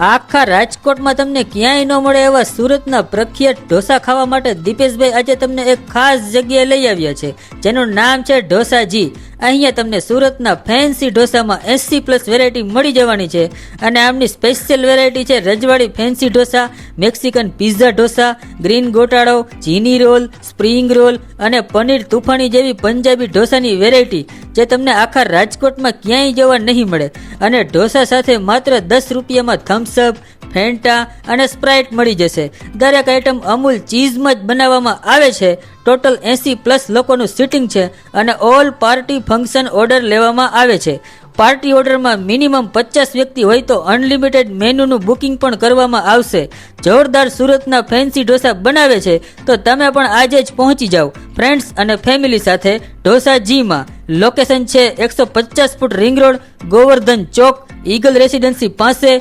આખા રાજકોટમાં તમને ક્યાંય ન મળે એવા સુરતના પ્રખ્યાત ઢોસા ખાવા માટે દીપેશભાઈ આજે તમને એક ખાસ જગ્યાએ લઈ આવ્યા છે, જેનું નામ છે ઢોસાજી. અહીંયા તમને સુરતના ફેન્સી ઢોસામાં 80+ વેરાયટી મળી જવાની છે. અને આમની સ્પેશિયલ વેરાયટી છે રજવાડી fancy dosa, Mexican pizza dosa, green ગોટાળો, ચીની રોલ, સ્પ્રિંગ રોલ અને પનીર તુફાણી જેવી પંજાબી ઢોસાની વેરાયટી જે તમને આખા રાજકોટમાં ક્યાંય જોવા નહીં મળે. અને ઢોસા સાથે માત્ર 10 રૂપિયામાં થમ્સઅપ, ફેન્ટા અને સ્પ્રાઇટ મળી જશે. દરેક આઈટમ અમૂલ ચીઝમાં જ બનાવવામાં આવે છે. ટોટલ 80+ લોકોનું સિટિંગ છે અને ઓલ પાર્ટી ફંક્શન ઓર્ડર લેવામાં આવે છે. પાર્ટી ઓર્ડરમાં મિનિમમ 50 વ્યક્તિ હોય તો અનલિમિટેડ મેનુનું બુકિંગ પણ કરવામાં આવશે. જોરદાર સુરતના ફેન્સી ઢોસા બનાવે છે તો તમે પણ આજે જ પહોંચી જાઓ ફ્રેન્ડ્સ અને ફેમિલી સાથે ઢોસાજીમાં. લોકેશન છે 150 ફૂટ રિંગ રોડ, ગોવર્ધન ચોક, ઈગલ રેસિડેન્સી પાસે,